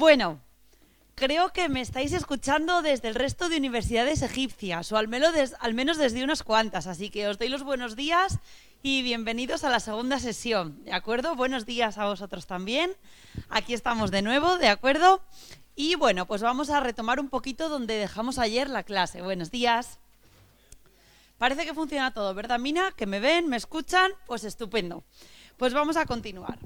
Bueno, creo que me estáis escuchando desde el resto de universidades egipcias, o al menos desde unas cuantas, así que os doy los buenos días y bienvenidos a la segunda sesión, ¿de acuerdo? Buenos días a vosotros también. Aquí estamos de nuevo, ¿de acuerdo? Y bueno, pues vamos a retomar un poquito donde dejamos ayer la clase. Buenos días. Parece que funciona todo, ¿verdad, Mina? ¿Que me ven, me escuchan? Pues estupendo. Pues vamos a continuar.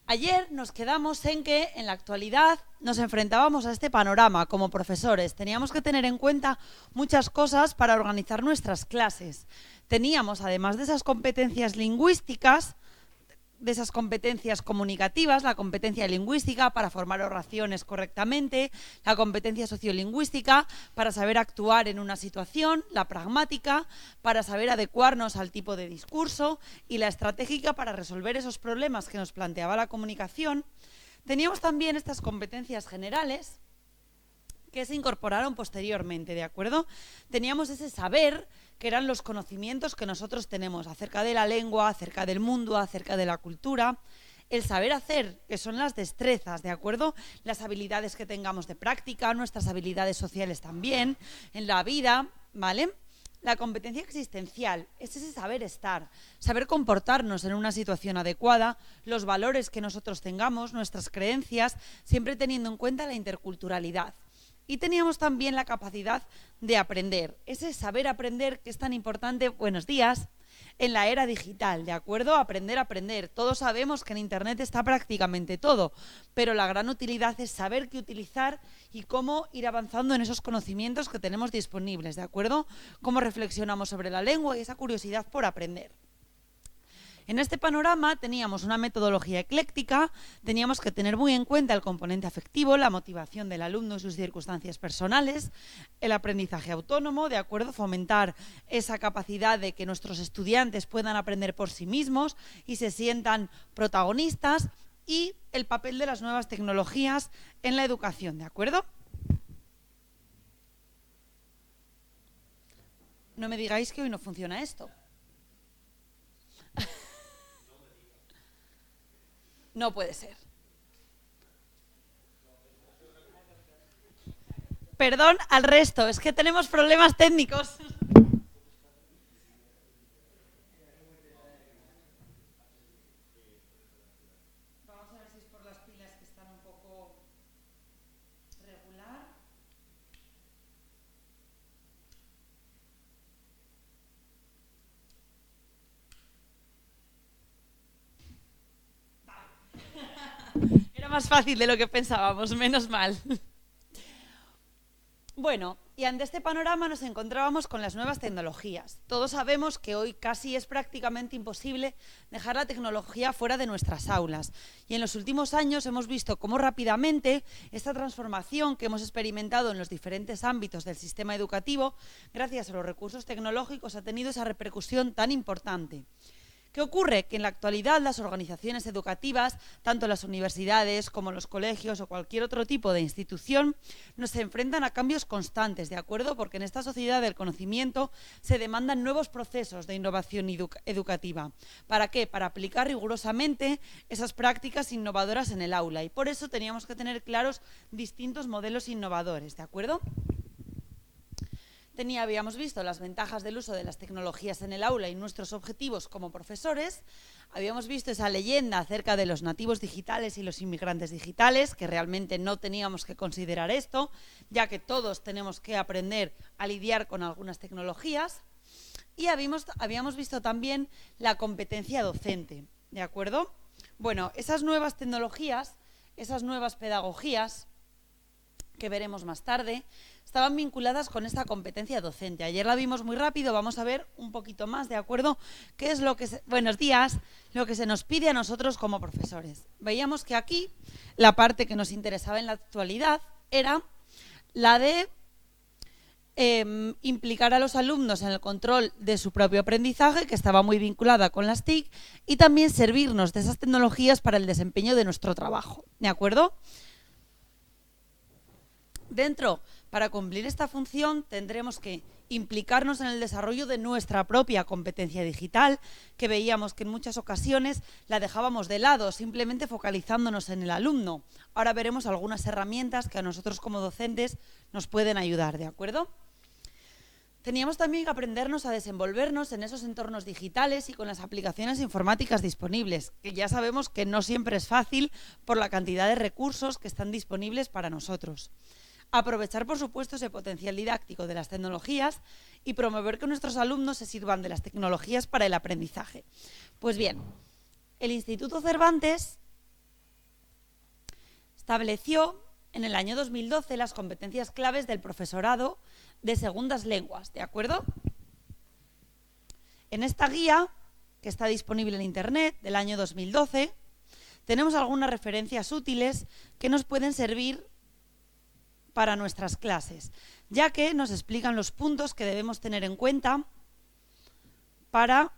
Ayer nos quedamos en que en la actualidad nos enfrentábamos a este panorama como profesores. Teníamos que tener en cuenta muchas cosas para organizar nuestras clases. Teníamos, además de esas competencias lingüísticas, de esas competencias comunicativas, la competencia lingüística para formar oraciones correctamente, la competencia sociolingüística para saber actuar en una situación, la pragmática para saber adecuarnos al tipo de discurso y la estratégica para resolver esos problemas que nos planteaba la comunicación. Teníamos también estas competencias generales que se incorporaron posteriormente, ¿de acuerdo? Teníamos ese saber, que eran los conocimientos que nosotros tenemos acerca de la lengua, acerca del mundo, acerca de la cultura, el saber hacer, que son las destrezas, ¿de acuerdo? Las habilidades que tengamos de práctica, nuestras habilidades sociales también, en la vida, ¿vale? La competencia existencial es ese saber estar, saber comportarnos en una situación adecuada, los valores que nosotros tengamos, nuestras creencias, siempre teniendo en cuenta la interculturalidad. Y teníamos también la capacidad de aprender, ese saber aprender que es tan importante, buenos días, en la era digital, ¿de acuerdo? Aprender a aprender. Todos sabemos que en Internet está prácticamente todo, pero la gran utilidad es saber qué utilizar y cómo ir avanzando en esos conocimientos que tenemos disponibles, ¿de acuerdo? Cómo reflexionamos sobre la lengua y esa curiosidad por aprender. En este panorama teníamos una metodología ecléctica, teníamos que tener muy en cuenta el componente afectivo, la motivación del alumno y sus circunstancias personales, el aprendizaje autónomo, de acuerdo, fomentar esa capacidad de que nuestros estudiantes puedan aprender por sí mismos y se sientan protagonistas, y el papel de las nuevas tecnologías en la educación, ¿de acuerdo? No me digáis que hoy no funciona esto. No puede ser. Perdón al resto, es que tenemos problemas técnicos. Vamos a ver si es por las pilas que están un poco regular. Era más fácil de lo que pensábamos, menos mal. Bueno, y ante este panorama nos encontrábamos con las nuevas tecnologías. Todos sabemos que hoy casi es prácticamente imposible dejar la tecnología fuera de nuestras aulas. Y en los últimos años hemos visto cómo rápidamente esta transformación que hemos experimentado en los diferentes ámbitos del sistema educativo, gracias a los recursos tecnológicos, ha tenido esa repercusión tan importante. ¿Qué ocurre? Que en la actualidad las organizaciones educativas, tanto las universidades como los colegios o cualquier otro tipo de institución, se enfrentan a cambios constantes, ¿de acuerdo? Porque en esta sociedad del conocimiento se demandan nuevos procesos de innovación educativa. ¿Para qué? Para aplicar rigurosamente esas prácticas innovadoras en el aula, y por eso teníamos que tener claros distintos modelos innovadores, ¿de acuerdo? Habíamos visto las ventajas del uso de las tecnologías en el aula y nuestros objetivos como profesores. Habíamos visto esa leyenda acerca de los nativos digitales y los inmigrantes digitales, que realmente no teníamos que considerar esto, ya que todos tenemos que aprender a lidiar con algunas tecnologías. Y habíamos visto también la competencia docente, ¿de acuerdo? Bueno, esas nuevas tecnologías, esas nuevas pedagogías, que veremos más tarde, estaban vinculadas con esta competencia docente. Ayer la vimos muy rápido, vamos a ver un poquito más, ¿de acuerdo? ¿Qué es lo que buenos días, lo que se nos pide a nosotros como profesores? Veíamos que aquí la parte que nos interesaba en la actualidad era la de implicar a los alumnos en el control de su propio aprendizaje, que estaba muy vinculada con las TIC, y también servirnos de esas tecnologías para el desempeño de nuestro trabajo, ¿de acuerdo? Para cumplir esta función tendremos que implicarnos en el desarrollo de nuestra propia competencia digital, que veíamos que en muchas ocasiones la dejábamos de lado, simplemente focalizándonos en el alumno. Ahora veremos algunas herramientas que a nosotros como docentes nos pueden ayudar, ¿de acuerdo? Teníamos también que aprendernos a desenvolvernos en esos entornos digitales y con las aplicaciones informáticas disponibles, que ya sabemos que no siempre es fácil por la cantidad de recursos que están disponibles para nosotros. Aprovechar, por supuesto, ese potencial didáctico de las tecnologías y promover que nuestros alumnos se sirvan de las tecnologías para el aprendizaje. Pues bien, el Instituto Cervantes estableció en el año 2012 las competencias claves del profesorado de segundas lenguas, ¿de acuerdo? En esta guía, que está disponible en Internet, del año 2012, tenemos algunas referencias útiles que nos pueden servir para nuestras clases, ya que nos explican los puntos que debemos tener en cuenta para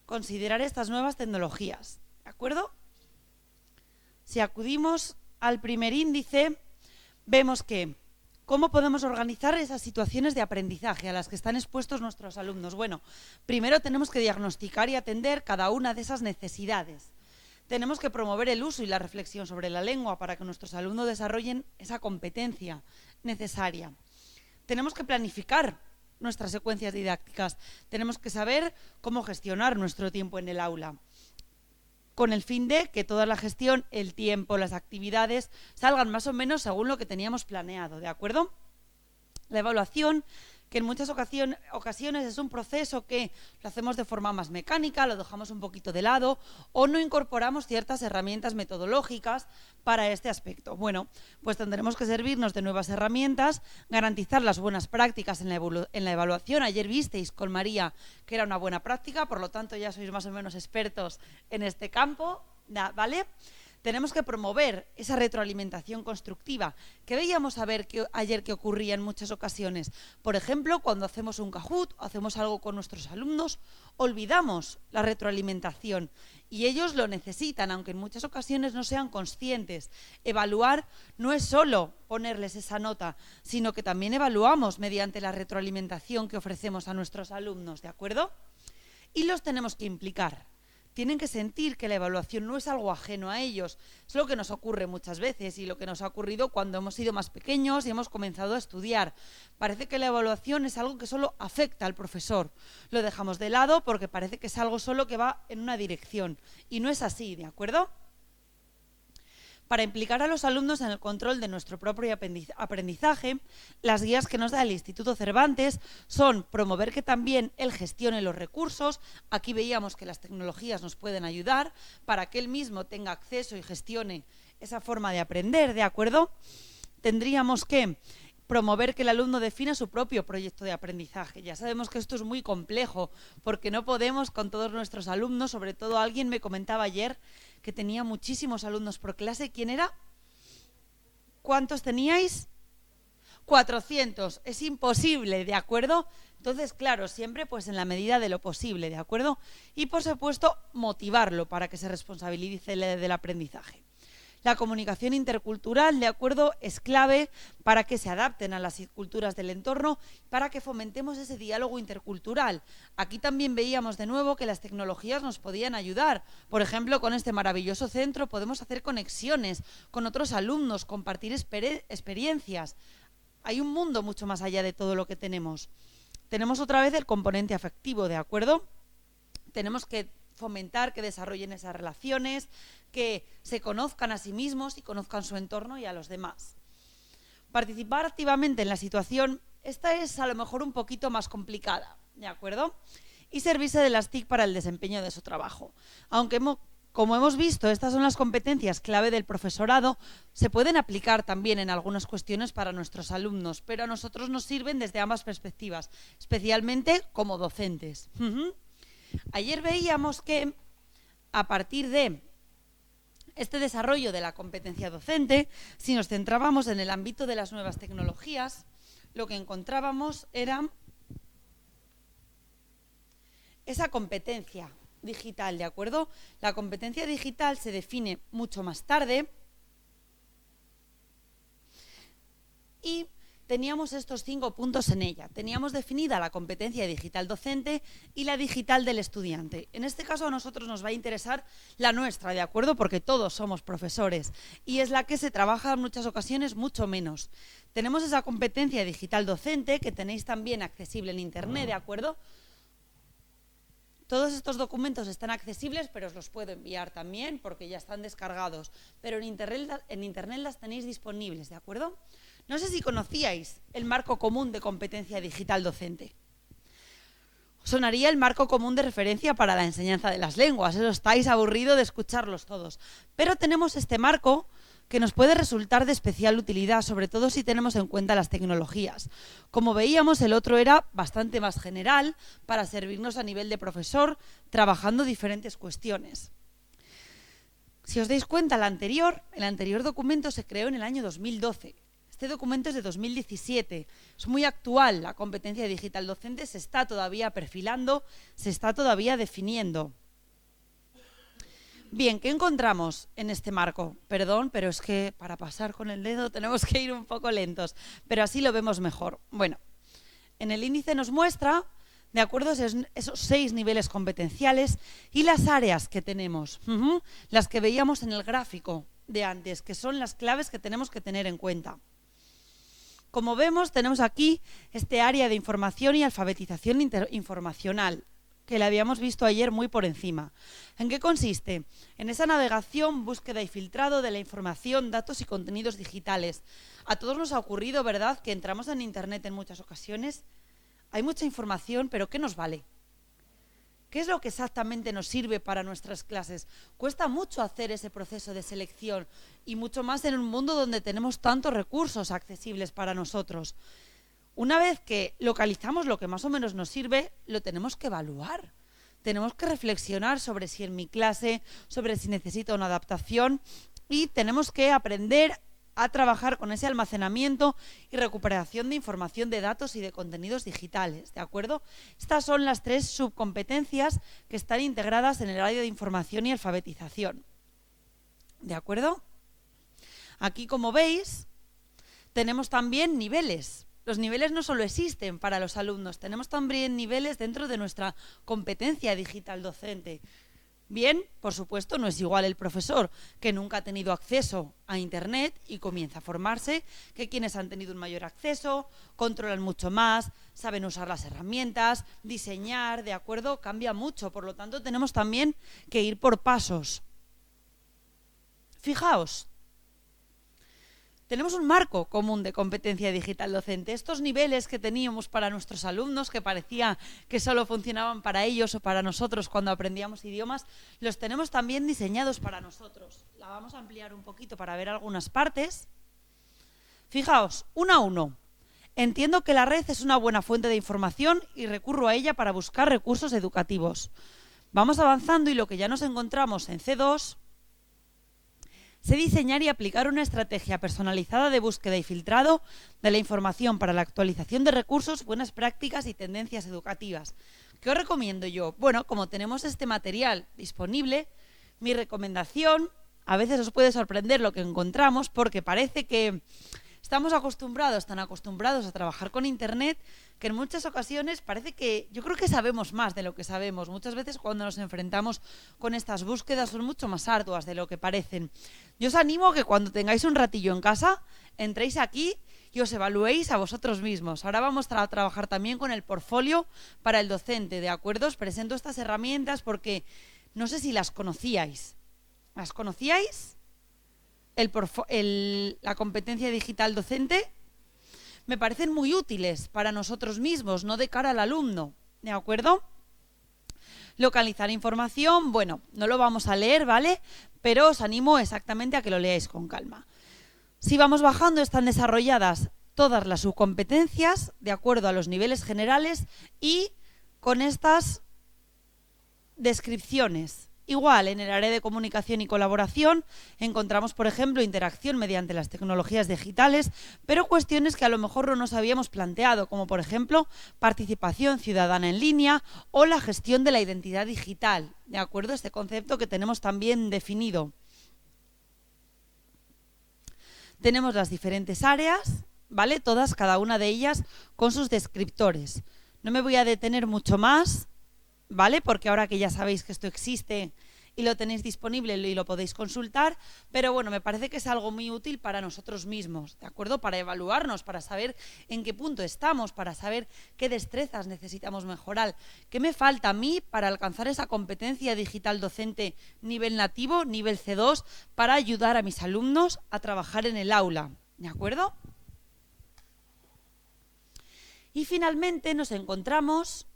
considerar estas nuevas tecnologías, ¿de acuerdo? Si acudimos al primer índice, vemos que ¿cómo podemos organizar esas situaciones de aprendizaje a las que están expuestos nuestros alumnos? Bueno, primero tenemos que diagnosticar y atender cada una de esas necesidades. Tenemos que promover el uso y la reflexión sobre la lengua para que nuestros alumnos desarrollen esa competencia necesaria. Tenemos que planificar nuestras secuencias didácticas. Tenemos que saber cómo gestionar nuestro tiempo en el aula, con el fin de que toda la gestión, el tiempo, las actividades, salgan más o menos según lo que teníamos planeado, ¿de acuerdo? La evaluación, que en muchas ocasiones es un proceso que lo hacemos de forma más mecánica, lo dejamos un poquito de lado o no incorporamos ciertas herramientas metodológicas para este aspecto. Bueno, pues tendremos que servirnos de nuevas herramientas, garantizar las buenas prácticas en la evaluación. Ayer visteis con María que era una buena práctica, por lo tanto ya sois más o menos expertos en este campo, ¿vale? Tenemos que promover esa retroalimentación constructiva que veíamos ayer que ocurría en muchas ocasiones. Por ejemplo, cuando hacemos un Kahoot o hacemos algo con nuestros alumnos, olvidamos la retroalimentación y ellos lo necesitan, aunque en muchas ocasiones no sean conscientes. Evaluar no es solo ponerles esa nota, sino que también evaluamos mediante la retroalimentación que ofrecemos a nuestros alumnos, ¿de acuerdo? Y los tenemos que implicar. Tienen que sentir que la evaluación no es algo ajeno a ellos. Es lo que nos ocurre muchas veces y lo que nos ha ocurrido cuando hemos sido más pequeños y hemos comenzado a estudiar. Parece que la evaluación es algo que solo afecta al profesor. Lo dejamos de lado porque parece que es algo solo que va en una dirección. Y no es así, ¿de acuerdo? Para implicar a los alumnos en el control de nuestro propio aprendizaje, las guías que nos da el Instituto Cervantes son promover que también él gestione los recursos. Aquí veíamos que las tecnologías nos pueden ayudar para que él mismo tenga acceso y gestione esa forma de aprender, ¿de acuerdo? Tendríamos que promover que el alumno defina su propio proyecto de aprendizaje. Ya sabemos que esto es muy complejo porque no podemos con todos nuestros alumnos, sobre todo alguien me comentaba ayer que tenía muchísimos alumnos por clase. ¿Quién era? ¿Cuántos teníais? 400. Es imposible, ¿de acuerdo? Entonces, claro, siempre pues en la medida de lo posible, ¿de acuerdo? Y por supuesto, motivarlo para que se responsabilice del aprendizaje. La comunicación intercultural, ¿de acuerdo?, es clave para que se adapten a las culturas del entorno, para que fomentemos ese diálogo intercultural. Aquí también veíamos de nuevo que las tecnologías nos podían ayudar. Por ejemplo, con este maravilloso centro podemos hacer conexiones con otros alumnos, compartir experiencias. Hay un mundo mucho más allá de todo lo que tenemos. Tenemos otra vez el componente afectivo, ¿de acuerdo? Tenemos que fomentar que desarrollen esas relaciones, que se conozcan a sí mismos y conozcan su entorno y a los demás. Participar activamente en la situación, esta es a lo mejor un poquito más complicada, ¿de acuerdo? Y servirse de las TIC para el desempeño de su trabajo. Aunque como hemos visto, estas son las competencias clave del profesorado, se pueden aplicar también en algunas cuestiones para nuestros alumnos, pero a nosotros nos sirven desde ambas perspectivas, especialmente como docentes. Ayer veíamos que a partir de este desarrollo de la competencia docente, si nos centrábamos en el ámbito de las nuevas tecnologías, lo que encontrábamos era esa competencia digital, ¿de acuerdo? La competencia digital se define mucho más tarde y teníamos estos 5 puntos en ella. Teníamos definida la competencia digital docente y la digital del estudiante. En este caso a nosotros nos va a interesar la nuestra, ¿de acuerdo? Porque todos somos profesores y es la que se trabaja en muchas ocasiones mucho menos. Tenemos esa competencia digital docente que tenéis también accesible en Internet, ¿de acuerdo? Todos estos documentos están accesibles, pero os los puedo enviar también porque ya están descargados. Pero en Internet las tenéis disponibles, ¿de acuerdo? No sé si conocíais el marco común de competencia digital docente. Sonaría el marco común de referencia para la enseñanza de las lenguas. Eso estáis aburridos de escucharlos todos. Pero tenemos este marco que nos puede resultar de especial utilidad, sobre todo si tenemos en cuenta las tecnologías. Como veíamos, el otro era bastante más general para servirnos a nivel de profesor, trabajando diferentes cuestiones. Si os dais cuenta, el anterior documento se creó en el año 2012. Este documento es de 2017, es muy actual, la competencia digital docente se está todavía perfilando, se está todavía definiendo. Bien, ¿qué encontramos en este marco? Perdón, pero es que para pasar con el dedo tenemos que ir un poco lentos, pero así lo vemos mejor. Bueno, en el índice nos muestra, de acuerdo, esos 6 niveles competenciales y las áreas que tenemos, las que veíamos en el gráfico de antes, que son las claves que tenemos que tener en cuenta. Como vemos, tenemos aquí este área de información y alfabetización informacional, que la habíamos visto ayer muy por encima. ¿En qué consiste? En esa navegación, búsqueda y filtrado de la información, datos y contenidos digitales. A todos nos ha ocurrido, ¿verdad?, que entramos en Internet en muchas ocasiones. Hay mucha información, pero ¿qué nos vale? ¿Qué es lo que exactamente nos sirve para nuestras clases? Cuesta mucho hacer ese proceso de selección y mucho más en un mundo donde tenemos tantos recursos accesibles para nosotros. Una vez que localizamos lo que más o menos nos sirve, lo tenemos que evaluar. Tenemos que reflexionar sobre si en mi clase, sobre si necesito una adaptación y tenemos que aprender a trabajar con ese almacenamiento y recuperación de información de datos y de contenidos digitales, ¿de acuerdo? Estas son las 3 subcompetencias que están integradas en el área de información y alfabetización, ¿de acuerdo? Aquí, como veis, tenemos también niveles. Los niveles no solo existen para los alumnos, tenemos también niveles dentro de nuestra competencia digital docente. Bien, por supuesto, no es igual el profesor que nunca ha tenido acceso a Internet y comienza a formarse, que quienes han tenido un mayor acceso, controlan mucho más, saben usar las herramientas, diseñar, ¿de acuerdo? Cambia mucho, por lo tanto tenemos también que ir por pasos. Fijaos, tenemos un marco común de competencia digital docente. Estos niveles que teníamos para nuestros alumnos, que parecía que solo funcionaban para ellos o para nosotros cuando aprendíamos idiomas, los tenemos también diseñados para nosotros. La vamos a ampliar un poquito para ver algunas partes. Fijaos, 1 a 1. Entiendo que la red es una buena fuente de información y recurro a ella para buscar recursos educativos. Vamos avanzando y lo que ya nos encontramos en C2... Sé diseñar y aplicar una estrategia personalizada de búsqueda y filtrado de la información para la actualización de recursos, buenas prácticas y tendencias educativas. ¿Qué os recomiendo yo? Bueno, como tenemos este material disponible, mi recomendación, a veces os puede sorprender lo que encontramos, porque parece que estamos tan acostumbrados a trabajar con Internet, que en muchas ocasiones parece que yo creo que sabemos más de lo que sabemos. Muchas veces cuando nos enfrentamos con estas búsquedas son mucho más arduas de lo que parecen. Yo os animo a que cuando tengáis un ratillo en casa, entréis aquí y os evaluéis a vosotros mismos. Ahora vamos a trabajar también con el portfolio para el docente, ¿de acuerdo? Os presento estas herramientas porque no sé si las conocíais. ¿Las conocíais? La competencia digital docente, me parecen muy útiles para nosotros mismos, no de cara al alumno, ¿de acuerdo? Localizar información, bueno, no lo vamos a leer, ¿vale? Pero os animo exactamente a que lo leáis con calma. Si vamos bajando, están desarrolladas todas las subcompetencias de acuerdo a los niveles generales y con estas descripciones. Igual, en el área de comunicación y colaboración encontramos, por ejemplo, interacción mediante las tecnologías digitales, pero cuestiones que a lo mejor no nos habíamos planteado, como por ejemplo, participación ciudadana en línea o la gestión de la identidad digital, ¿de acuerdo? Este concepto que tenemos también definido. Tenemos las diferentes áreas, ¿vale? Todas, cada una de ellas con sus descriptores. No me voy a detener mucho más, ¿vale? Porque ahora que ya sabéis que esto existe y lo tenéis disponible y lo podéis consultar, pero bueno, me parece que es algo muy útil para nosotros mismos, ¿de acuerdo? Para evaluarnos, para saber en qué punto estamos, para saber qué destrezas necesitamos mejorar, qué me falta a mí para alcanzar esa competencia digital docente nivel nativo, nivel C2, para ayudar a mis alumnos a trabajar en el aula, ¿de acuerdo? Y finalmente nos encontramos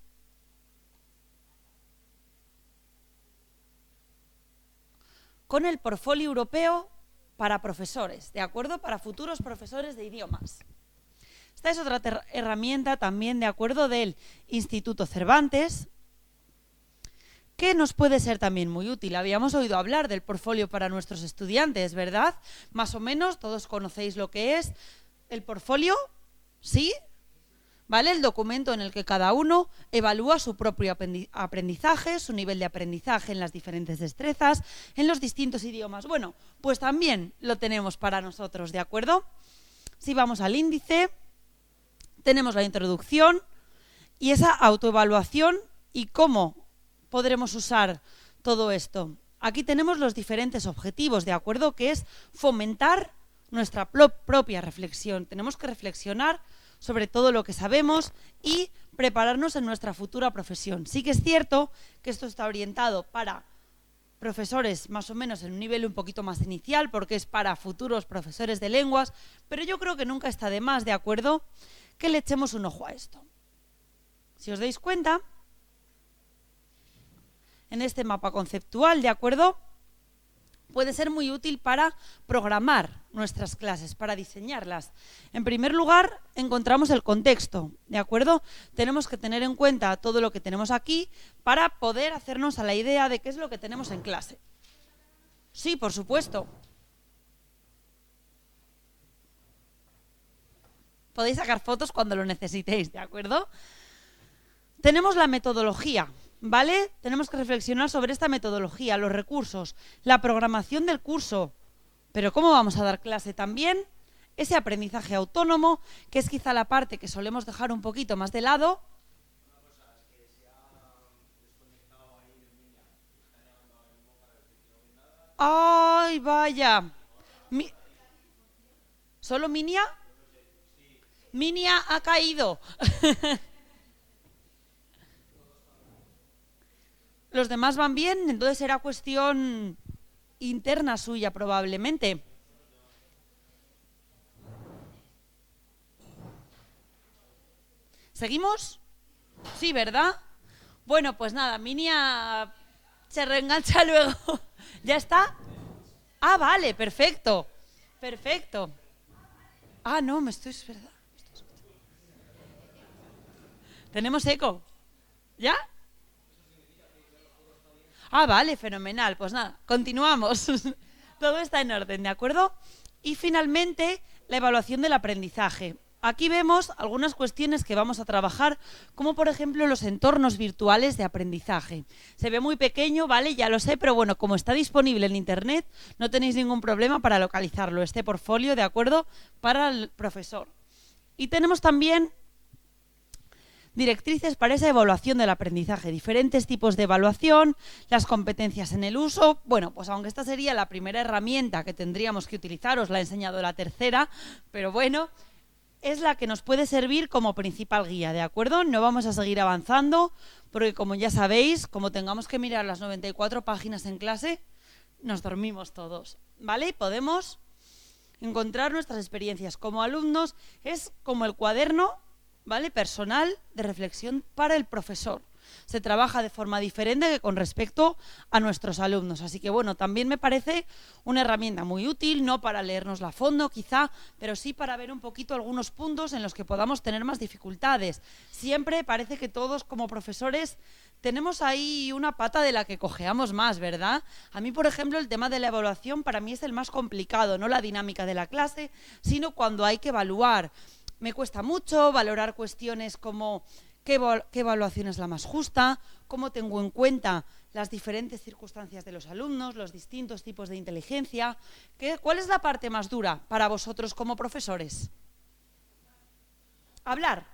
con el portfolio europeo para profesores, ¿de acuerdo? Para futuros profesores de idiomas. Esta es otra herramienta también, de acuerdo, del Instituto Cervantes, que nos puede ser también muy útil. Habíamos oído hablar del portfolio para nuestros estudiantes, ¿verdad? Más o menos todos conocéis lo que es el portfolio, ¿sí? ¿Vale? El documento en el que cada uno evalúa su propio aprendizaje, su nivel de aprendizaje en las diferentes destrezas, en los distintos idiomas. Bueno, pues también lo tenemos para nosotros, ¿de acuerdo? Si vamos al índice, tenemos la introducción y esa autoevaluación y cómo podremos usar todo esto. Aquí tenemos los diferentes objetivos, ¿de acuerdo? Que es fomentar nuestra propia reflexión. Tenemos que reflexionar sobre todo lo que sabemos y prepararnos en nuestra futura profesión. Sí que es cierto que esto está orientado para profesores más o menos en un nivel un poquito más inicial, porque es para futuros profesores de lenguas, pero yo creo que nunca está de más, ¿de acuerdo?, que le echemos un ojo a esto. Si os dais cuenta, en este mapa conceptual, ¿de acuerdo?, puede ser muy útil para programar nuestras clases, para diseñarlas. En primer lugar, encontramos el contexto, ¿de acuerdo? Tenemos que tener en cuenta todo lo que tenemos aquí para poder hacernos a la idea de qué es lo que tenemos en clase. Sí, por supuesto. Podéis sacar fotos cuando lo necesitéis, ¿de acuerdo? Tenemos la metodología, ¿vale? Tenemos que reflexionar sobre esta metodología, los recursos, la programación del curso. Pero ¿cómo vamos a dar clase también? Ese aprendizaje autónomo, que es quizá la parte que solemos dejar un poquito más de lado. ¡Ay, vaya! ¿Solo Minia? Minia ha caído. Los demás van bien, entonces será cuestión interna suya probablemente. ¿Seguimos? Sí, ¿verdad? Bueno, pues nada, Minia se reengancha luego. ¿Ya está? Ah, vale, perfecto. Perfecto. Ah, no, me estoy... ¿verdad? ¿Tenemos eco? ¿Ya? Ah, vale, fenomenal. Pues nada, continuamos. Todo está en orden, ¿de acuerdo? Y finalmente, la evaluación del aprendizaje. Aquí vemos algunas cuestiones que vamos a trabajar, como por ejemplo los entornos virtuales de aprendizaje. Se ve muy pequeño, ¿vale? Ya lo sé, pero bueno, como está disponible en Internet, no tenéis ningún problema para localizarlo, este portfolio, ¿de acuerdo?, para el profesor. Y tenemos también directrices para esa evaluación del aprendizaje, diferentes tipos de evaluación, las competencias en el uso. Bueno, pues aunque esta sería la primera herramienta que tendríamos que utilizar, os la he enseñado la tercera, pero bueno, es la que nos puede servir como principal guía, ¿de acuerdo? No vamos a seguir avanzando, porque como ya sabéis, como tengamos que mirar las 94 páginas en clase, nos dormimos todos, ¿vale? Podemos encontrar nuestras experiencias como alumnos, es como el cuaderno, ¿vale?, personal de reflexión para el profesor. Se trabaja de forma diferente que con respecto a nuestros alumnos. Así que bueno, también me parece una herramienta muy útil, no para leérnosla a fondo quizá, pero sí para ver un poquito algunos puntos en los que podamos tener más dificultades. Siempre parece que todos como profesores tenemos ahí una pata de la que cojeamos más, ¿verdad? A mí, por ejemplo, el tema de la evaluación para mí es el más complicado, no la dinámica de la clase, sino cuando hay que evaluar. Me cuesta mucho valorar cuestiones como qué evaluación es la más justa, cómo tengo en cuenta las diferentes circunstancias de los alumnos, los distintos tipos de inteligencia. ¿Cuál es la parte más dura para vosotros como profesores? Hablar.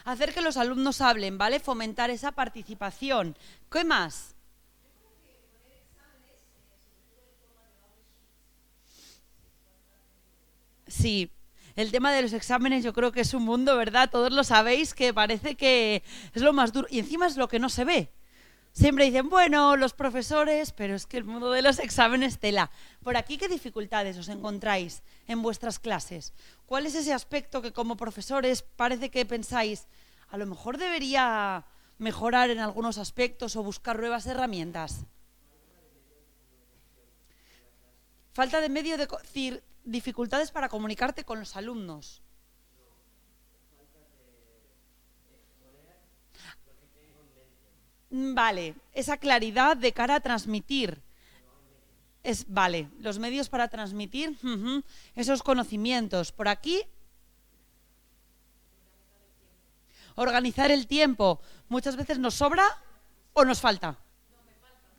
Hacer que los alumnos hablen, ¿vale? Fomentar esa participación. ¿Qué más? Sí, el tema de los exámenes yo creo que es un mundo, ¿verdad? Todos lo sabéis, que parece que es lo más duro. Y encima es lo que no se ve. Siempre dicen, bueno, los profesores, pero es que el mundo de los exámenes tela. Por aquí, ¿qué dificultades os encontráis en vuestras clases? ¿Cuál es ese aspecto que como profesores parece que pensáis, a lo mejor debería mejorar en algunos aspectos o buscar nuevas herramientas? Falta de medio de decir, dificultades para comunicarte con los alumnos. Vale, esa claridad de cara a transmitir. Vale, los medios para transmitir esos conocimientos. Por aquí, organizar el tiempo. Muchas veces nos sobra o nos falta.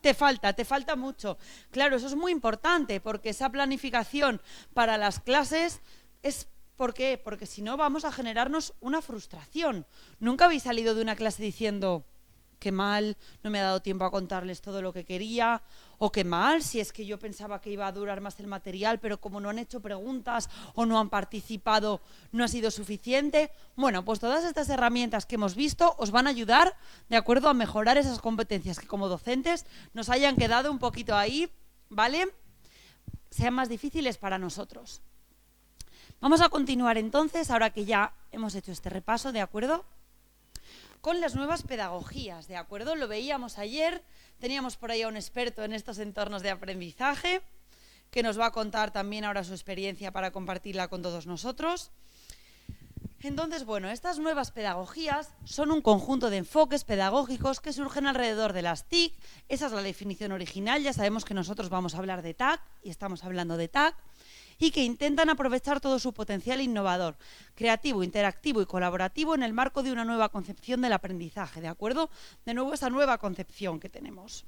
Te falta mucho. Claro, eso es muy importante porque esa planificación para las clases es... ¿Por qué? Porque si no vamos a generarnos una frustración. Nunca habéis salido de una clase diciendo, qué mal, no me ha dado tiempo a contarles todo lo que quería, o qué mal, si es que yo pensaba que iba a durar más el material, pero como no han hecho preguntas o no han participado, no ha sido suficiente. Bueno, pues todas estas herramientas que hemos visto os van a ayudar, de acuerdo, a mejorar esas competencias que como docentes nos hayan quedado un poquito ahí, ¿vale? Sean más difíciles para nosotros. Vamos a continuar entonces, ahora que ya hemos hecho este repaso, ¿de acuerdo? Con las nuevas pedagogías, ¿de acuerdo? Lo veíamos ayer, teníamos por ahí a un experto en estos entornos de aprendizaje, que nos va a contar también ahora su experiencia para compartirla con todos nosotros. Entonces, bueno, estas nuevas pedagogías son un conjunto de enfoques pedagógicos que surgen alrededor de las TIC. Esa es la definición original, ya sabemos que nosotros vamos a hablar de TAC y estamos hablando de TAC, y que intentan aprovechar todo su potencial innovador, creativo, interactivo y colaborativo en el marco de una nueva concepción del aprendizaje, ¿de acuerdo? De nuevo, esa nueva concepción que tenemos.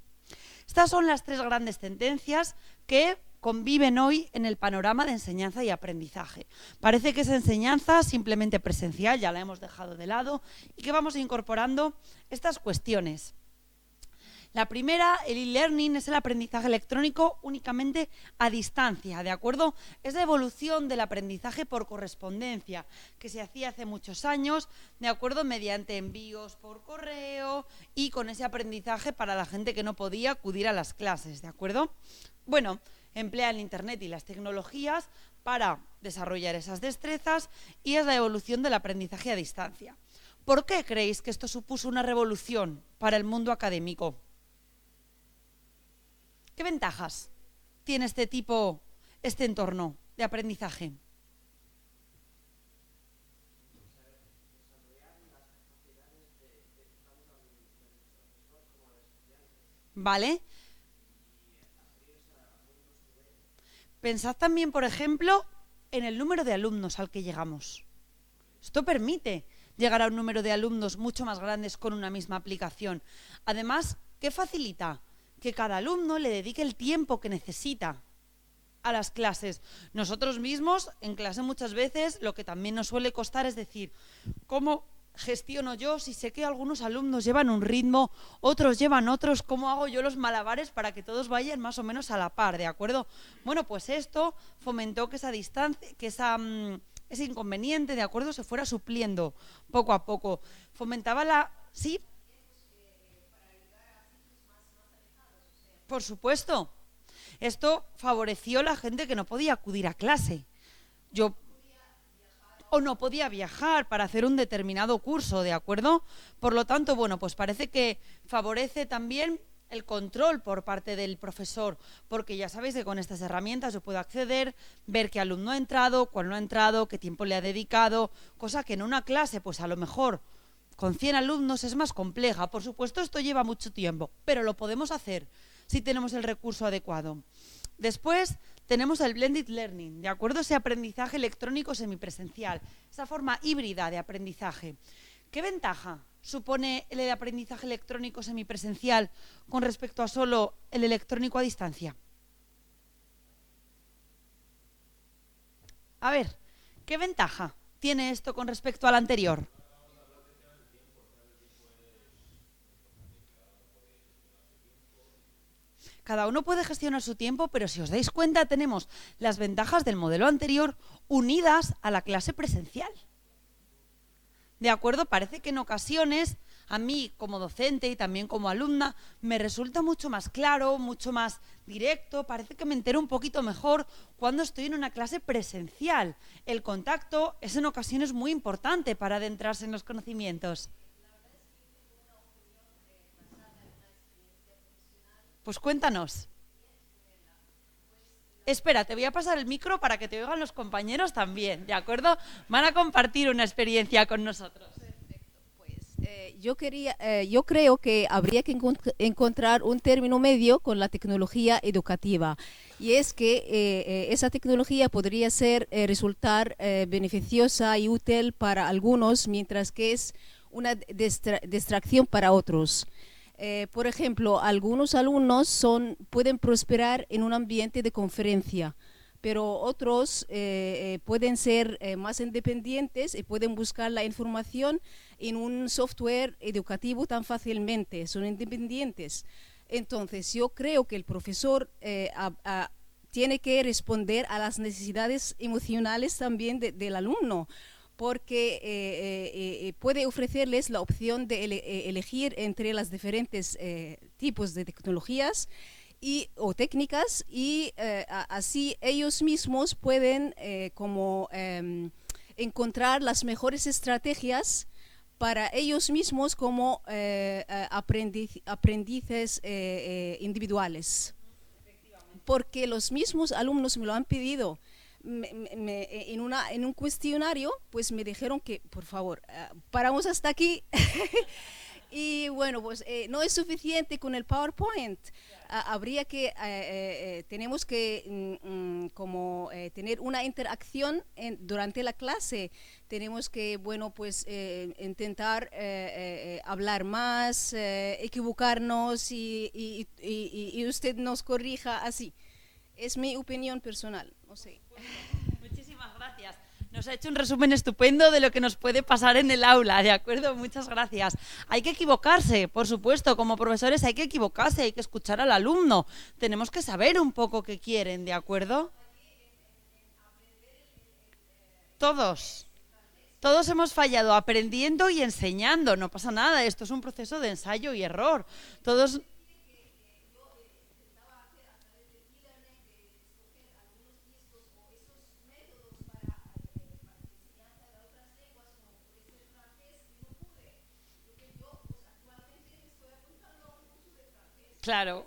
Estas son las tres grandes tendencias que conviven hoy en el panorama de enseñanza y aprendizaje. Parece que esa enseñanza simplemente presencial, ya la hemos dejado de lado, y que vamos incorporando estas cuestiones. La primera, el e-learning, es el aprendizaje electrónico únicamente a distancia, ¿de acuerdo? Es la evolución del aprendizaje por correspondencia, que se hacía hace muchos años, ¿de acuerdo? Mediante envíos por correo y con ese aprendizaje para la gente que no podía acudir a las clases, ¿de acuerdo? Bueno, emplea el Internet y las tecnologías para desarrollar esas destrezas y es la evolución del aprendizaje a distancia. ¿Por qué creéis que esto supuso una revolución para el mundo académico? ¿Qué ventajas tiene este entorno de aprendizaje? ¿Vale? Pensad también, por ejemplo, en el número de alumnos al que llegamos. Esto permite llegar a un número de alumnos mucho más grandes con una misma aplicación. Además, ¿qué facilita? Que cada alumno le dedique el tiempo que necesita a las clases. Nosotros mismos, en clase muchas veces, lo que también nos suele costar es decir, ¿cómo gestiono yo si sé que algunos alumnos llevan un ritmo, otros llevan otros? ¿Cómo hago yo los malabares para que todos vayan más o menos a la par, ¿de acuerdo? Bueno, pues esto fomentó que esa distancia, que ese inconveniente, ¿de acuerdo?, se fuera supliendo poco a poco. Fomentaba la... ¿Sí? Por supuesto. Esto favoreció a la gente que no podía acudir a clase. Yo o no podía viajar para hacer un determinado curso, ¿de acuerdo? Por lo tanto, bueno, pues parece que favorece también el control por parte del profesor, porque ya sabéis que con estas herramientas yo puedo acceder, ver qué alumno ha entrado, cuál no ha entrado, qué tiempo le ha dedicado, cosa que en una clase, pues a lo mejor con 100 alumnos es más compleja. Por supuesto, esto lleva mucho tiempo, pero lo podemos hacer si tenemos el recurso adecuado. Después tenemos el blended learning, ¿de acuerdo? Ese aprendizaje electrónico semipresencial, esa forma híbrida de aprendizaje. ¿Qué ventaja supone el aprendizaje electrónico semipresencial con respecto a solo el electrónico a distancia? A ver, ¿Qué ventaja tiene esto con respecto al anterior? Cada uno puede gestionar su tiempo, pero si os dais cuenta tenemos las ventajas del modelo anterior unidas a la clase presencial. ¿De acuerdo? Parece que en ocasiones a mí como docente y también como alumna me resulta mucho más claro, mucho más directo, parece que me entero un poquito mejor cuando estoy en una clase presencial. El contacto es en ocasiones muy importante para adentrarse en los conocimientos. Pues cuéntanos. Espera, te voy a pasar el micro para que te oigan los compañeros también, ¿de acuerdo? Van a compartir una experiencia con nosotros. Yo creo que habría que encontrar un término medio con la tecnología educativa, y es que esa tecnología podría resultar beneficiosa y útil para algunos, mientras que es una distracción para otros. Por ejemplo, algunos alumnos pueden prosperar en un ambiente de conferencia, pero otros pueden ser más independientes y pueden buscar la información en un software educativo tan fácilmente, son independientes. Entonces, yo creo que el profesor tiene que responder a las necesidades emocionales también del alumno, porque puede ofrecerles la opción de elegir entre las diferentes tipos de tecnologías o técnicas, y así ellos mismos pueden encontrar las mejores estrategias para ellos mismos como aprendices individuales. Porque los mismos alumnos me lo han pedido. En un cuestionario, pues me dijeron que, por favor, paramos hasta aquí. Y bueno, pues no es suficiente con el PowerPoint. Tenemos que tener una interacción durante la clase. Tenemos que, bueno, pues intentar hablar más, equivocarnos y usted nos corrija así. Es mi opinión personal, no sé. Muchísimas gracias. Nos ha hecho un resumen estupendo de lo que nos puede pasar en el aula, ¿de acuerdo? Muchas gracias. Hay que equivocarse, por supuesto, como profesores hay que equivocarse, hay que escuchar al alumno. Tenemos que saber un poco qué quieren, ¿de acuerdo? Todos. Todos hemos fallado aprendiendo y enseñando, no pasa nada, esto es un proceso de ensayo y error. Todos... Claro,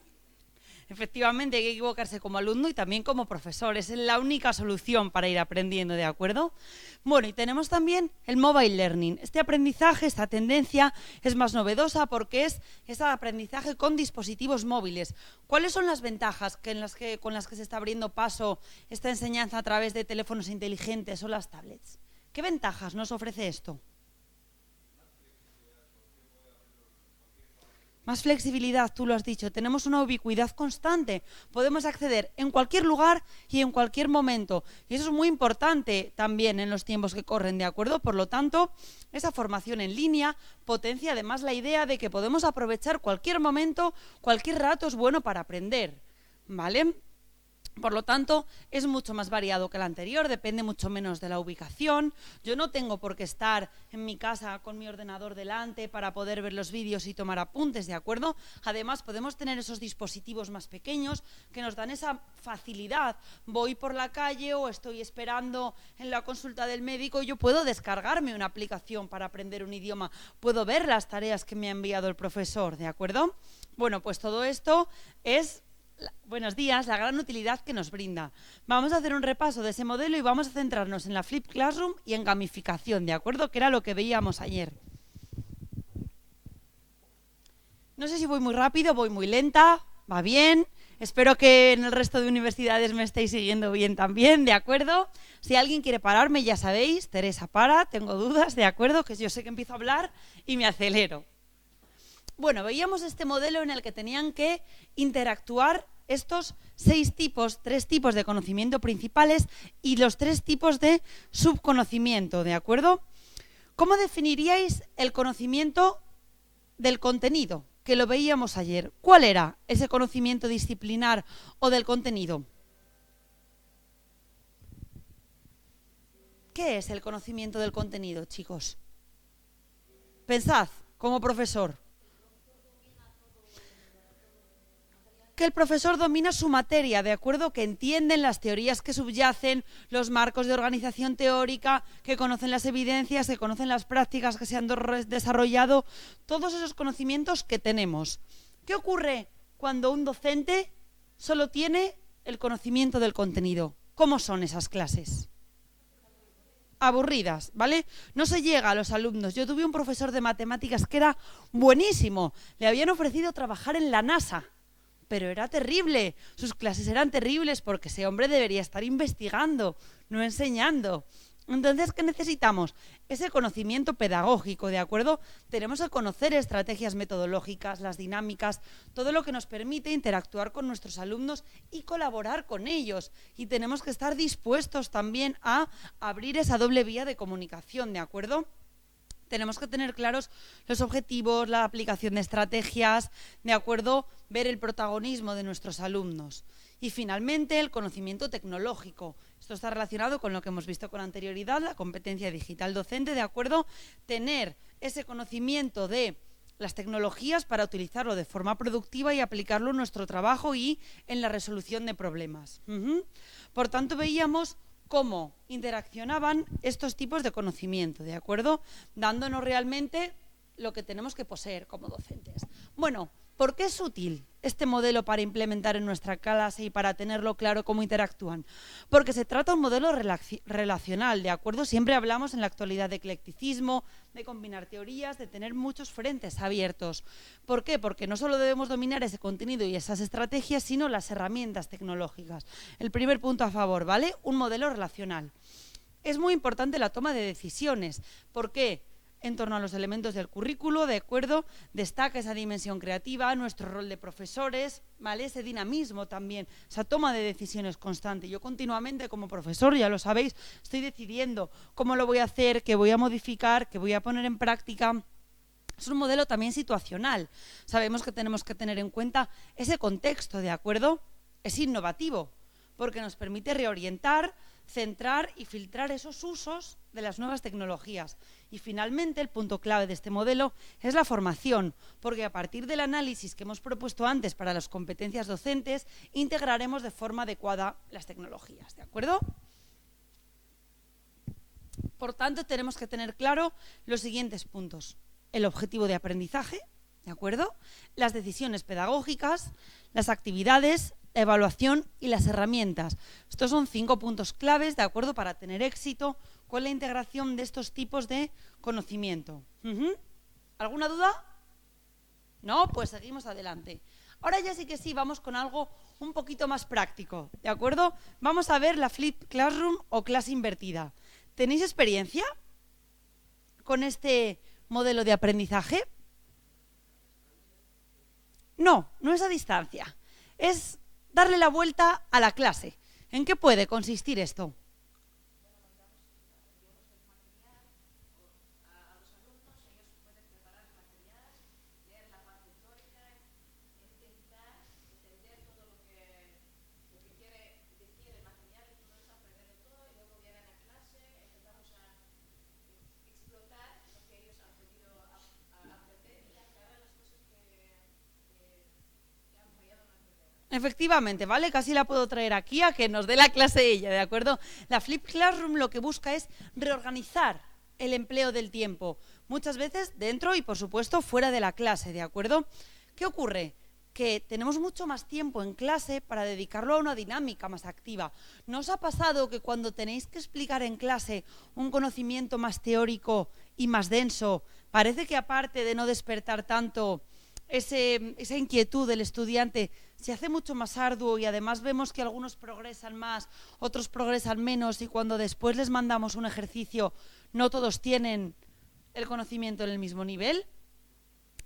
efectivamente hay que equivocarse como alumno y también como profesor. Es la única solución para ir aprendiendo, ¿de acuerdo? Bueno, y tenemos también el mobile learning. Este aprendizaje, esta tendencia es más novedosa porque es ese aprendizaje con dispositivos móviles. ¿Cuáles son las ventajas con las que se está abriendo paso esta enseñanza a través de teléfonos inteligentes o las tablets? ¿Qué ventajas nos ofrece esto? Más flexibilidad, tú lo has dicho, tenemos una ubicuidad constante, podemos acceder en cualquier lugar y en cualquier momento. Y eso es muy importante también en los tiempos que corren, ¿de acuerdo? Por lo tanto, esa formación en línea potencia además la idea de que podemos aprovechar cualquier momento, cualquier rato es bueno para aprender, ¿vale? Por lo tanto, es mucho más variado que el anterior, depende mucho menos de la ubicación. Yo no tengo por qué estar en mi casa con mi ordenador delante para poder ver los vídeos y tomar apuntes, ¿de acuerdo? Además, podemos tener esos dispositivos más pequeños que nos dan esa facilidad. Voy por la calle o estoy esperando en la consulta del médico, yo puedo descargarme una aplicación para aprender un idioma, puedo ver las tareas que me ha enviado el profesor, ¿de acuerdo? Bueno, pues todo esto es... Buenos días, la gran utilidad que nos brinda. Vamos a hacer un repaso de ese modelo y vamos a centrarnos en la Flip Classroom y en gamificación, ¿de acuerdo? Que era lo que veíamos ayer. No sé si voy muy rápido, voy muy lenta, va bien. Espero que en el resto de universidades me estéis siguiendo bien también, ¿de acuerdo? Si alguien quiere pararme, ya sabéis, Teresa para, tengo dudas, ¿de acuerdo? Que yo sé que empiezo a hablar y me acelero. Bueno, veíamos este modelo en el que tenían que interactuar estos 3 tipos de conocimiento principales y los 3 tipos de subconocimiento, ¿de acuerdo? ¿Cómo definiríais el conocimiento del contenido? Que lo veíamos ayer. ¿Cuál era ese conocimiento disciplinar o del contenido? ¿Qué es el conocimiento del contenido, chicos? Pensad, como profesor. Que el profesor domina su materia, ¿de acuerdo? Que entienden las teorías que subyacen, los marcos de organización teórica, que conocen las evidencias, que conocen las prácticas que se han desarrollado, todos esos conocimientos que tenemos. ¿Qué ocurre cuando un docente solo tiene el conocimiento del contenido? ¿Cómo son esas clases? Aburridas, ¿vale? No se llega a los alumnos. Yo tuve un profesor de matemáticas que era buenísimo. Le habían ofrecido trabajar en la NASA, pero era terrible. Sus clases eran terribles porque ese hombre debería estar investigando, no enseñando. Entonces, ¿qué necesitamos? Ese conocimiento pedagógico, ¿de acuerdo? Tenemos que conocer estrategias metodológicas, las dinámicas, todo lo que nos permite interactuar con nuestros alumnos y colaborar con ellos. Y tenemos que estar dispuestos también a abrir esa doble vía de comunicación, ¿de acuerdo? Tenemos que tener claros los objetivos, la aplicación de estrategias, ¿de acuerdo? Ver el protagonismo de nuestros alumnos. Y finalmente, el conocimiento tecnológico. Esto está relacionado con lo que hemos visto con anterioridad, la competencia digital docente, ¿de acuerdo? Tener ese conocimiento de las tecnologías para utilizarlo de forma productiva y aplicarlo en nuestro trabajo y en la resolución de problemas. Por tanto, veíamos cómo interaccionaban estos tipos de conocimiento, ¿de acuerdo? Dándonos realmente lo que tenemos que poseer como docentes. Bueno, ¿por qué es útil este modelo para implementar en nuestra clase y para tenerlo claro cómo interactúan? Porque se trata de un modelo relacional, ¿de acuerdo? Siempre hablamos en la actualidad de eclecticismo, de combinar teorías, de tener muchos frentes abiertos. ¿Por qué? Porque no solo debemos dominar ese contenido y esas estrategias, sino las herramientas tecnológicas. El primer punto a favor, ¿vale? Un modelo relacional. Es muy importante la toma de decisiones. ¿Por qué? En torno a los elementos del currículo, ¿de acuerdo? Destaca esa dimensión creativa, nuestro rol de profesores, ¿vale? Ese dinamismo también, esa toma de decisiones constante. Yo continuamente como profesor, ya lo sabéis, estoy decidiendo cómo lo voy a hacer, qué voy a modificar, qué voy a poner en práctica. Es un modelo también situacional. Sabemos que tenemos que tener en cuenta ese contexto, ¿de acuerdo? Es innovativo, porque nos permite reorientar, centrar y filtrar esos usos de las nuevas tecnologías. Y finalmente, el punto clave de este modelo es la formación, porque a partir del análisis que hemos propuesto antes para las competencias docentes, integraremos de forma adecuada las tecnologías, ¿de acuerdo? Por tanto, tenemos que tener claro los siguientes puntos. El objetivo de aprendizaje, ¿de acuerdo? Las decisiones pedagógicas, las actividades, la evaluación y las herramientas. Estos son 5 puntos claves, ¿de acuerdo?, para tener éxito con la integración de estos tipos de conocimiento. ¿Alguna duda? ¿No? Pues seguimos adelante. Ahora ya sí que sí, vamos con algo un poquito más práctico, ¿de acuerdo? Vamos a ver la Flipped Classroom o clase invertida. ¿Tenéis experiencia con este modelo de aprendizaje? No, no es a distancia. Es darle la vuelta a la clase. ¿En qué puede consistir esto? Efectivamente, ¿vale? Casi la puedo traer aquí a que nos dé la clase ella, ¿de acuerdo? La Flipped Classroom lo que busca es reorganizar el empleo del tiempo, muchas veces dentro y, por supuesto, fuera de la clase, ¿de acuerdo? ¿Qué ocurre? Que tenemos mucho más tiempo en clase para dedicarlo a una dinámica más activa. ¿No os ha pasado que cuando tenéis que explicar en clase un conocimiento más teórico y más denso, parece que aparte de no despertar tanto esa inquietud del estudiante, se hace mucho más arduo y además vemos que algunos progresan más, otros progresan menos y cuando después les mandamos un ejercicio no todos tienen el conocimiento en el mismo nivel?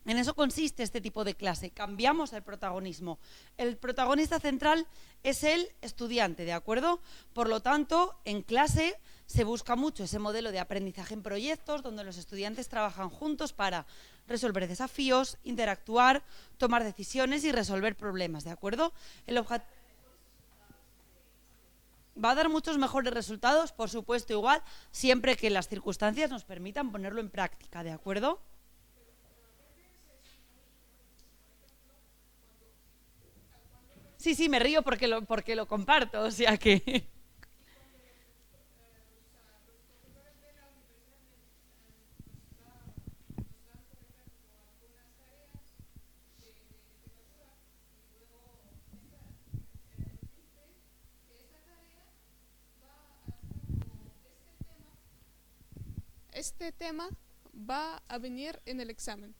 En eso consiste este tipo de clase, cambiamos el protagonismo. El protagonista central es el estudiante, ¿de acuerdo? Por lo tanto, en clase se busca mucho ese modelo de aprendizaje en proyectos, donde los estudiantes trabajan juntos para resolver desafíos, interactuar, tomar decisiones y resolver problemas, ¿de acuerdo? ¿Va a dar muchos mejores resultados? Por supuesto, igual, siempre que las circunstancias nos permitan ponerlo en práctica, ¿de acuerdo? Sí, sí, me río porque lo comparto, o sea que... Este tema va a venir en el examen.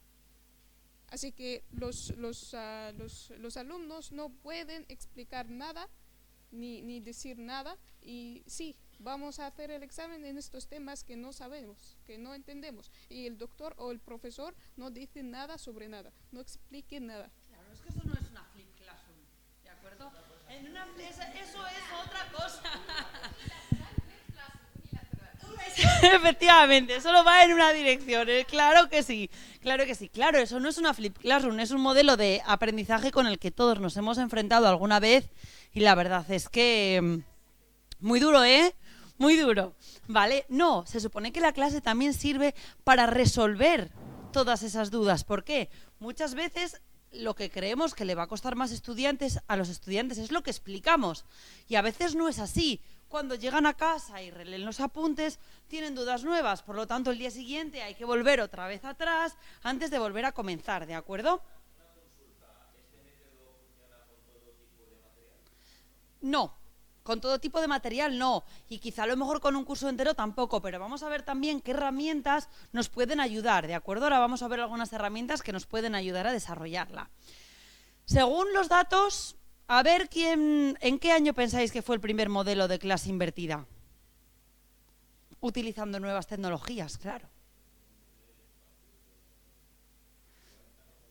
Así que los alumnos no pueden explicar nada ni decir nada. Y sí, vamos a hacer el examen en estos temas que no sabemos, que no entendemos. Y el doctor o el profesor no dice nada sobre nada, no explique nada. Claro, es que eso no es una flip classroom, ¿de acuerdo? Eso es otra cosa. Efectivamente, solo va en una dirección, claro que sí, claro que sí. Claro, eso no es una flip classroom, es un modelo de aprendizaje con el que todos nos hemos enfrentado alguna vez y la verdad es que muy duro, ¿eh? Muy duro, ¿vale? No, se supone que la clase también sirve para resolver todas esas dudas. ¿Por qué? Muchas veces lo que creemos que le va a costar más a los estudiantes es lo que explicamos y a veces no es así. Cuando llegan a casa y releen los apuntes, tienen dudas nuevas, por lo tanto el día siguiente hay que volver otra vez atrás antes de volver a comenzar, ¿de acuerdo? No, con todo tipo de material no, y quizá a lo mejor con un curso entero tampoco, pero vamos a ver también qué herramientas nos pueden ayudar, ¿de acuerdo? Ahora vamos a ver algunas herramientas que nos pueden ayudar a desarrollarla. Según los datos, a ver en qué año pensáis que fue el primer modelo de clase invertida. Utilizando nuevas tecnologías, claro.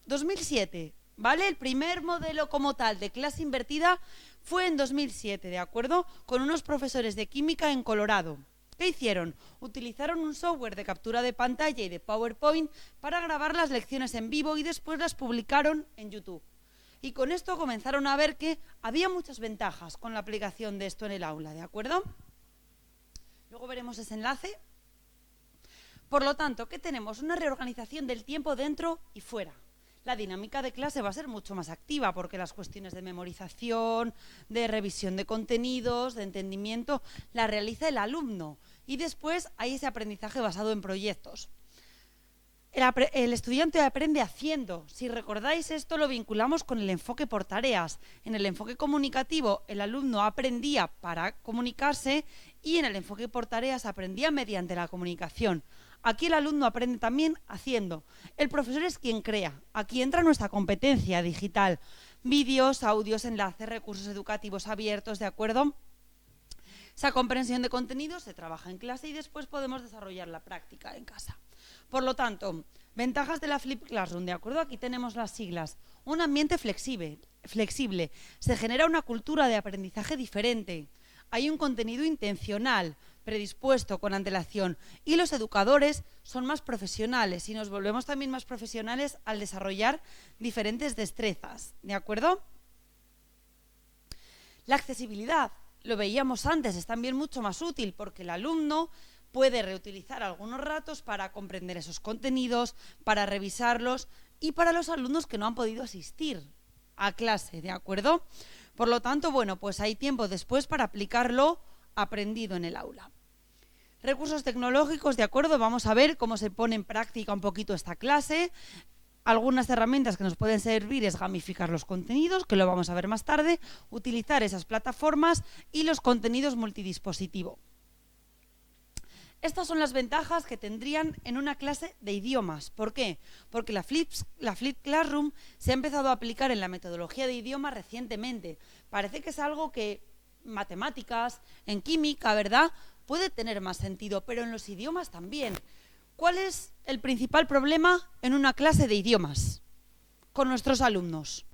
2007, ¿vale? El primer modelo como tal de clase invertida fue en 2007, ¿de acuerdo? Con unos profesores de química en Colorado. ¿Qué hicieron? Utilizaron un software de captura de pantalla y de PowerPoint para grabar las lecciones en vivo y después las publicaron en YouTube. Y con esto comenzaron a ver que había muchas ventajas con la aplicación de esto en el aula, ¿de acuerdo? Luego veremos ese enlace. Por lo tanto, ¿qué tenemos? Una reorganización del tiempo dentro y fuera. La dinámica de clase va a ser mucho más activa porque las cuestiones de memorización, de revisión de contenidos, de entendimiento, las realiza el alumno. Y después hay ese aprendizaje basado en proyectos. El estudiante aprende haciendo. Si recordáis, esto lo vinculamos con el enfoque por tareas. En el enfoque comunicativo, el alumno aprendía para comunicarse y en el enfoque por tareas aprendía mediante la comunicación. Aquí el alumno aprende también haciendo. El profesor es quien crea. Aquí entra nuestra competencia digital. Vídeos, audios, enlaces, recursos educativos abiertos, ¿de acuerdo? Esa comprensión de contenidos se trabaja en clase y después podemos desarrollar la práctica en casa. Por lo tanto, ventajas de la Flip Classroom, ¿de acuerdo? Aquí tenemos las siglas. Un ambiente flexible. Se genera una cultura de aprendizaje diferente. Hay un contenido intencional, predispuesto con antelación. Y los educadores son más profesionales y nos volvemos también más profesionales al desarrollar diferentes destrezas, ¿de acuerdo? La accesibilidad, lo veíamos antes, es también mucho más útil porque el alumno puede reutilizar algunos ratos para comprender esos contenidos, para revisarlos y para los alumnos que no han podido asistir a clase, ¿de acuerdo? Por lo tanto, bueno, pues hay tiempo después para aplicarlo aprendido en el aula. Recursos tecnológicos, ¿de acuerdo? Vamos a ver cómo se pone en práctica un poquito esta clase. Algunas herramientas que nos pueden servir es gamificar los contenidos, que lo vamos a ver más tarde, utilizar esas plataformas y los contenidos multidispositivo. Estas son las ventajas que tendrían en una clase de idiomas. ¿Por qué? Porque la Flip Classroom se ha empezado a aplicar en la metodología de idiomas recientemente. Parece que es algo que matemáticas, en química, ¿verdad?, puede tener más sentido, pero en los idiomas también. ¿cuál es el principal problema en una clase de idiomas con nuestros alumnos?